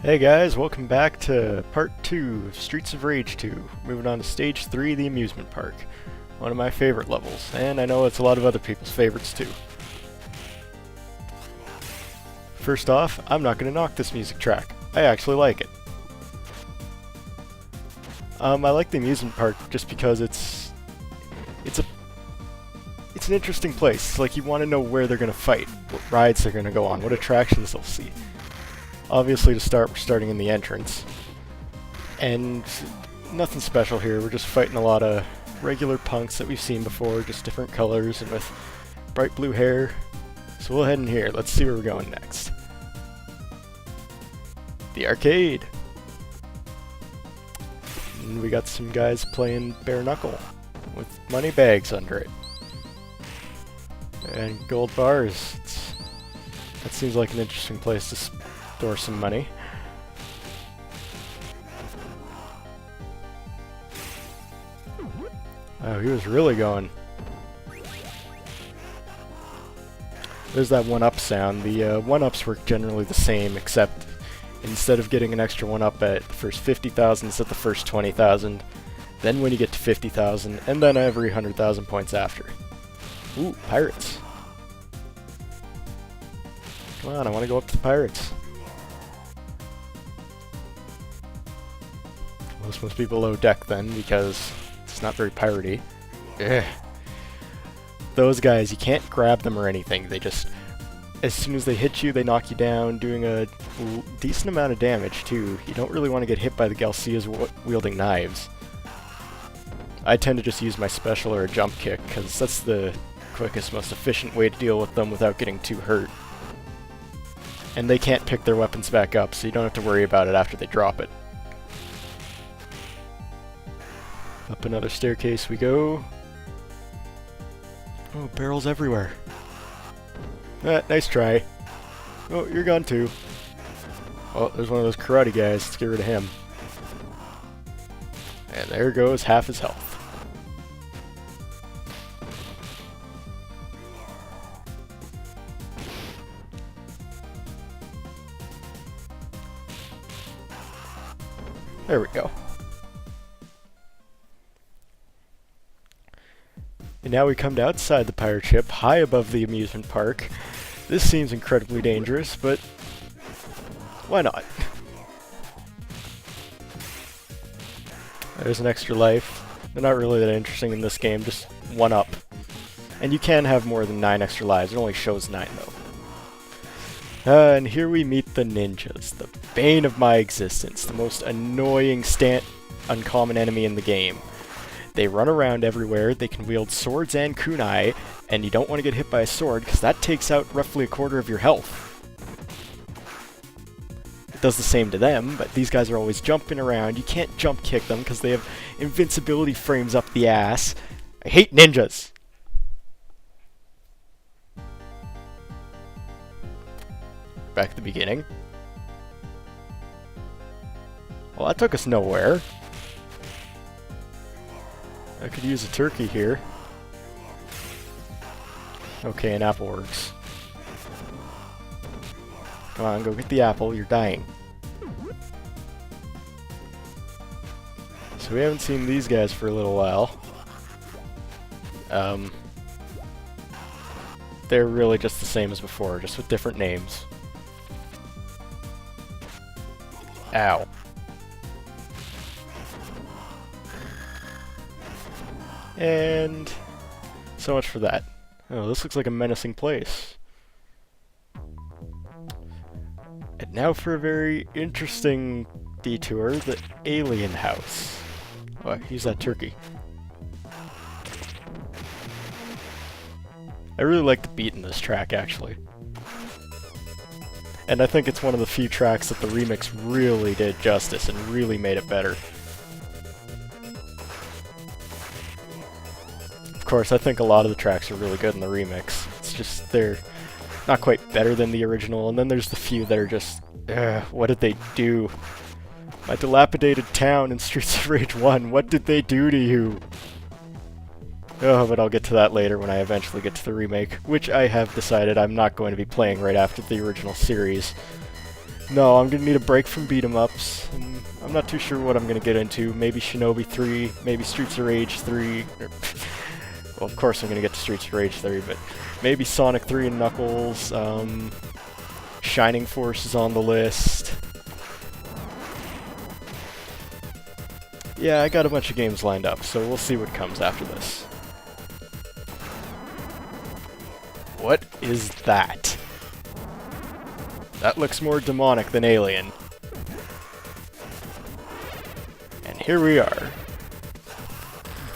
Hey guys, welcome back to part 2 of Streets of Rage 2. Moving on to stage 3, the amusement park. One of my favorite levels, and I know it's a lot of other people's favorites too. First off, I'm not going to knock this music track. I actually like it. I like the amusement park just because it's an interesting place. Like, you want to know where they're going to fight, what rides they're going to go on, what attractions they'll see. Obviously, to start, we're starting in the entrance. And nothing special here, we're just fighting a lot of regular punks that we've seen before, just different colors and with bright blue hair. So we'll head in here, let's see where we're going next. The arcade! And we got some guys playing bare knuckle, with money bags under it. And gold bars. That seems like an interesting place to store some money. Oh, he was really going. There's that 1-up sound. The 1-ups work generally the same, except instead of getting an extra 1-up at the first 50,000, it's at the first 20,000. Then when you get to 50,000, and then every 100,000 points after. Ooh, pirates. Come on, I want to go up to the pirates. This must be below deck then, because it's not very piratey. Ugh. Those guys, you can't grab them or anything. They just, as soon as they hit you, they knock you down, doing a decent amount of damage too. You don't really want to get hit by the Galcias wielding knives. I tend to just use my special or a jump kick, because that's the quickest, most efficient way to deal with them without getting too hurt. And they can't pick their weapons back up, so you don't have to worry about it after they drop it. Up another staircase we go. Oh, barrels everywhere. Nice try. Oh, you're gone too. Oh, there's one of those karate guys. Let's get rid of him. And there goes half his health. There we go. And now we come to outside the pirate ship, high above the amusement park. This seems incredibly dangerous, but why not? There's an extra life. They're not really that interesting in this game, just 1-up. And you can have more than 9 extra lives, it only shows 9 though. And here we meet the ninjas, the bane of my existence, the most annoying uncommon enemy in the game. They run around everywhere, they can wield swords and kunai, and you don't want to get hit by a sword because that takes out roughly a quarter of your health. It does the same to them, but these guys are always jumping around. You can't jump kick them because they have invincibility frames up the ass. I hate ninjas! Back at the beginning. Well, that took us nowhere. I could use a turkey here. Okay, an apple works. Come on, go get the apple, you're dying. So we haven't seen these guys for a little while. They're really just the same as before, just with different names. Ow. And so much for that. Oh, this looks like a menacing place. And now for a very interesting detour, the alien house. Oh, use that turkey. I really like the beat in this track, actually. And I think it's one of the few tracks that the remix really did justice and really made it better. Of course, I think a lot of the tracks are really good in the remix. It's just they're not quite better than the original, and then there's the few that are just, what did they do? My dilapidated town in Streets of Rage 1, what did they do to you? Oh, but I'll get to that later when I eventually get to the remake, which I have decided I'm not going to be playing right after the original series. No, I'm gonna need a break from beat 'em ups. And I'm not too sure what I'm gonna get into. Maybe Shinobi 3, maybe Streets of Rage 3. Well, of course I'm gonna get to Streets of Rage 3, but maybe Sonic 3 and Knuckles. Shining Force is on the list. Yeah, I got a bunch of games lined up, so we'll see what comes after this. What is that? That looks more demonic than alien. And here we are.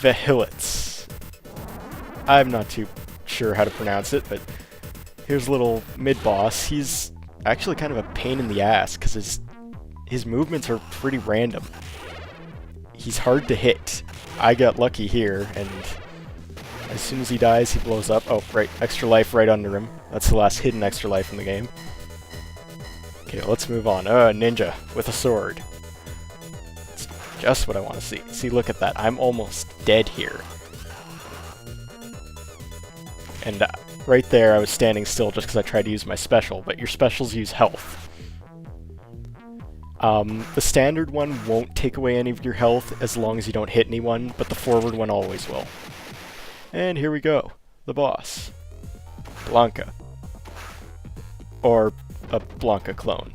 Vehilitz. I'm not too sure how to pronounce it, but here's a little mid-boss. He's actually kind of a pain in the ass, because his movements are pretty random. He's hard to hit. I got lucky here, and as soon as he dies, he blows up. Oh, right, extra life right under him. That's the last hidden extra life in the game. Okay, let's move on. Ninja with a sword. That's just what I want to see. See, look at that. I'm almost dead here. And right there, I was standing still just because I tried to use my special, but your specials use health. The standard one won't take away any of your health as long as you don't hit anyone, but the forward one always will. And here we go. The boss. Blanka. Or a Blanka clone.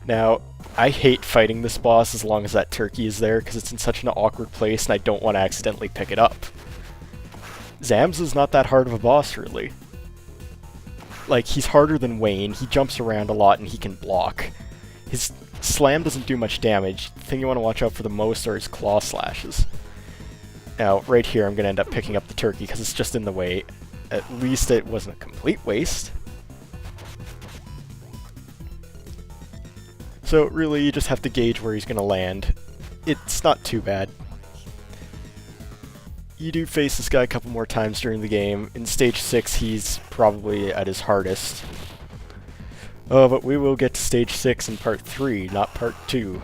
Now, I hate fighting this boss as long as that turkey is there, because it's in such an awkward place and I don't want to accidentally pick it up. Zamza's not that hard of a boss, really. Like, he's harder than Wayne, he jumps around a lot and he can block. His slam doesn't do much damage. The thing you want to watch out for the most are his claw slashes. Now, right here I'm going to end up picking up the turkey because it's just in the way. At least it wasn't a complete waste. So really, you just have to gauge where he's going to land. It's not too bad. You do face this guy a couple more times during the game. In Stage 6, he's probably at his hardest. Oh, but we will get to Stage 6 in Part 3, not Part 2.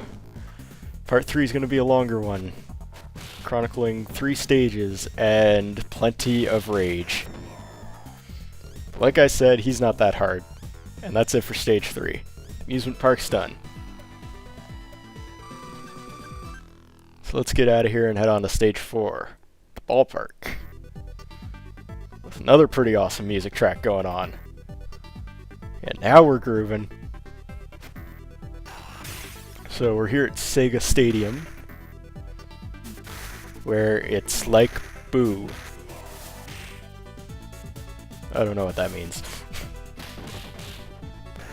Part 3 is going to be a longer one, chronicling 3 stages and plenty of rage. Like I said, he's not that hard. And that's it for Stage 3. Amusement Park's done. So let's get out of here and head on to Stage 4. The Ballpark. With another pretty awesome music track going on. And now we're grooving. So we're here at Sega Stadium, where it's like Boo. I don't know what that means.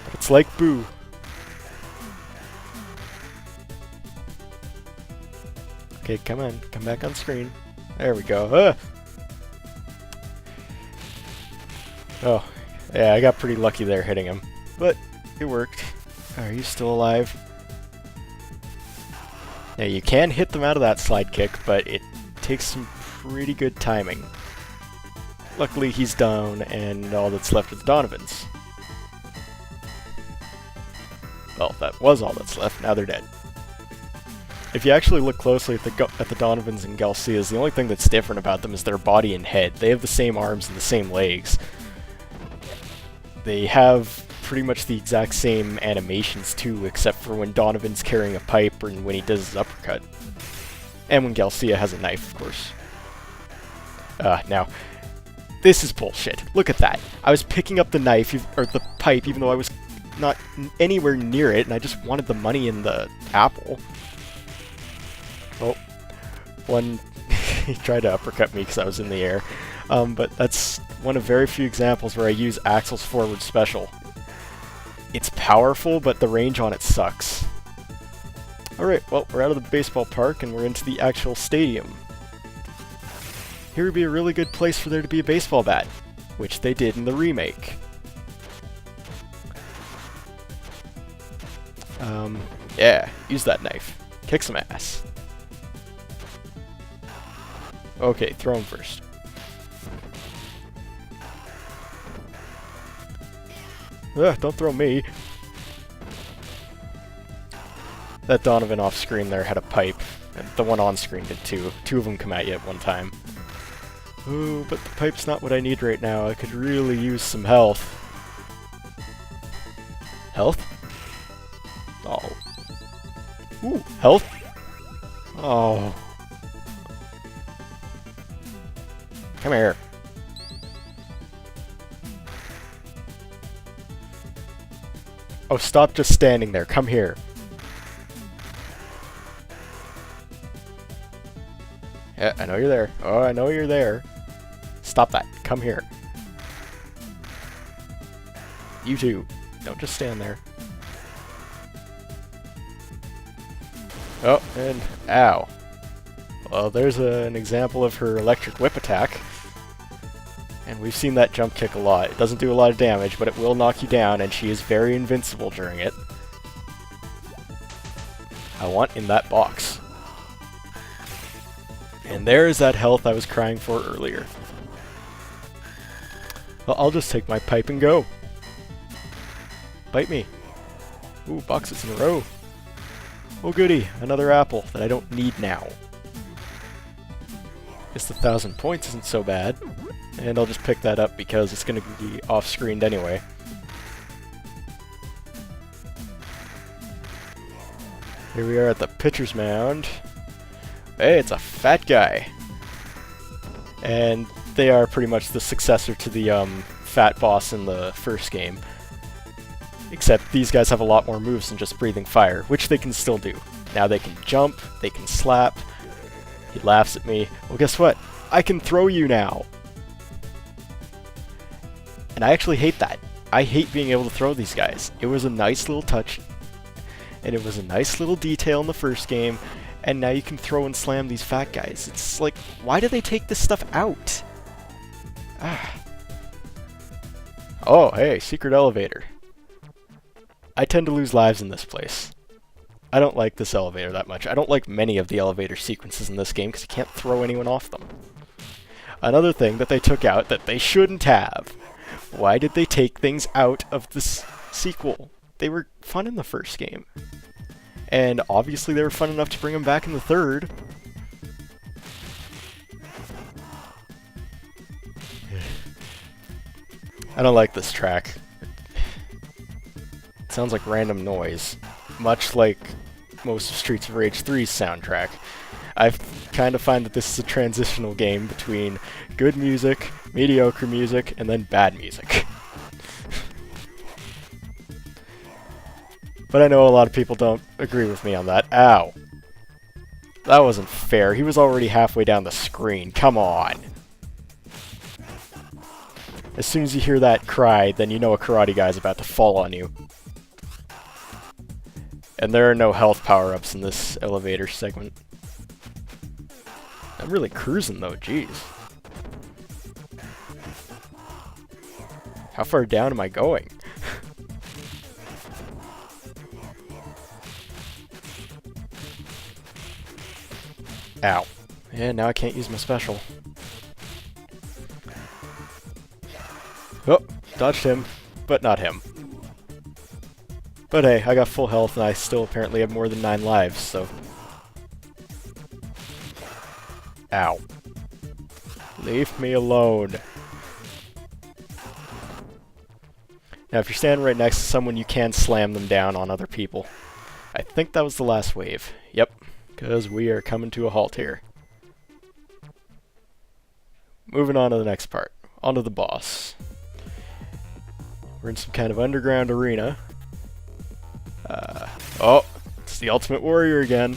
But it's like Boo. Okay, come on. Come back on screen. There we go. Oh, yeah, I got pretty lucky there hitting him. But it worked. Are you still alive? Now, you can hit them out of that slide kick, but it takes some pretty good timing. Luckily, he's down, and all that's left is Donovans. Well, that was all that's left. Now they're dead. If you actually look closely at the Donovans and Galcias, the only thing that's different about them is their body and head. They have the same arms and the same legs. They have pretty much the exact same animations too, except for when Donovan's carrying a pipe and when he does his uppercut. And when Galcia has a knife, of course. Now, this is bullshit. Look at that. I was picking up the knife, or the pipe, even though I was not anywhere near it, and I just wanted the money in the apple. Oh, one, he tried to uppercut me because I was in the air. But that's one of very few examples where I use Axel's forward special. It's powerful, but the range on it sucks. Alright, well, we're out of the baseball park and we're into the actual stadium. Here would be a really good place for there to be a baseball bat, which they did in the remake. Yeah, use that knife. Kick some ass. Okay, throw him first. Ugh, don't throw me. That Donovan off screen there had a pipe, and the one on screen did too. Two of them come at you at one time. Ooh, but the pipe's not what I need right now. I could really use some health. Health? Oh. Ooh, health? Oh. Come here. Oh, stop just standing there. Come here. Yeah, I know you're there. Oh, I know you're there. Stop that. Come here. You too. Don't just stand there. Oh, and ow. Well, there's an example of her electric whip attack. And we've seen that jump kick a lot. It doesn't do a lot of damage, but it will knock you down, and she is very invincible during it. I want in that box. And there's that health I was crying for earlier. Well, I'll just take my pipe and go. Bite me. Ooh, boxes in a row. Oh goody, another apple that I don't need now. Guess the 1,000 points isn't so bad. And I'll just pick that up because it's going to be off-screened anyway. Here we are at the pitcher's mound. Hey, it's a fat guy. And they are pretty much the successor to the fat boss in the first game. Except these guys have a lot more moves than just breathing fire, which they can still do. Now they can jump, they can slap. He laughs at me. Well, guess what? I can throw you now! And I actually hate that. I hate being able to throw these guys. It was a nice little touch, and it was a nice little detail in the first game, and now you can throw and slam these fat guys. It's like, why do they take this stuff out? Ah. Oh, hey, secret elevator. I tend to lose lives in this place. I don't like this elevator that much. I don't like many of the elevator sequences in this game because you can't throw anyone off them. Another thing that they took out that they shouldn't have. Why did they take things out of this sequel? They were fun in the first game. And obviously they were fun enough to bring them back in the third. I don't like this track. It sounds like random noise, much like most of Streets of Rage 3's soundtrack. I kind of find that this is a transitional game between good music, mediocre music, and then bad music. But I know a lot of people don't agree with me on that. Ow. That wasn't fair. He was already halfway down the screen. Come on. As soon as you hear that cry, then you know a karate guy's about to fall on you. And there are no health power-ups in this elevator segment. I'm really cruising though, jeez. How far down am I going? Ow. And now I can't use my special. Oh, dodged him, but not him. But hey, I got full health and I still apparently have more than 9 lives, so... Ow. Leave me alone. Now if you're standing right next to someone, you can slam them down on other people. I think that was the last wave. Yep, because we are coming to a halt here. Moving on to the next part. On to the boss. We're in some kind of underground arena. Oh, it's the Ultimate Warrior again.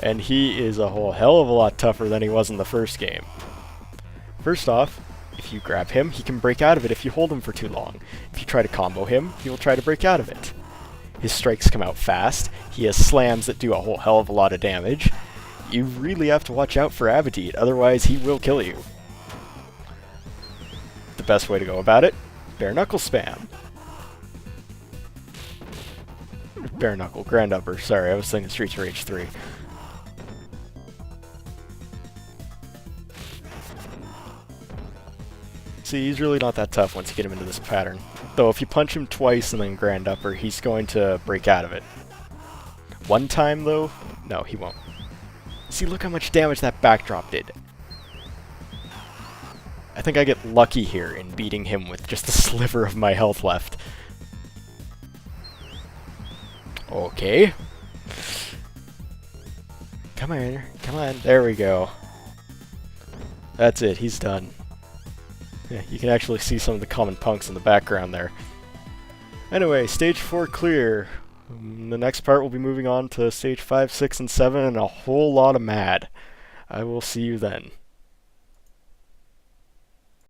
And he is a whole hell of a lot tougher than he was in the first game. First off, if you grab him, he can break out of it if you hold him for too long. If you try to combo him, he will try to break out of it. His strikes come out fast. He has slams that do a whole hell of a lot of damage. You really have to watch out for Abedit, otherwise he will kill you. The best way to go about it? Bare knuckle spam. Bare knuckle, grand upper. Sorry, I was thinking Streets of Rage 3. See, he's really not that tough once you get him into this pattern. Though if you punch him twice and then grand upper, he's going to break out of it. One time though, no, he won't. See, look how much damage that backdrop did. I think I get lucky here in beating him with just a sliver of my health left. Okay. Come on, come on. There we go. That's it, he's done. Yeah, you can actually see some of the common punks in the background there. Anyway, stage 4 clear. The next part we'll be moving on to stage 5, 6, and 7, and a whole lot of mad. I will see you then.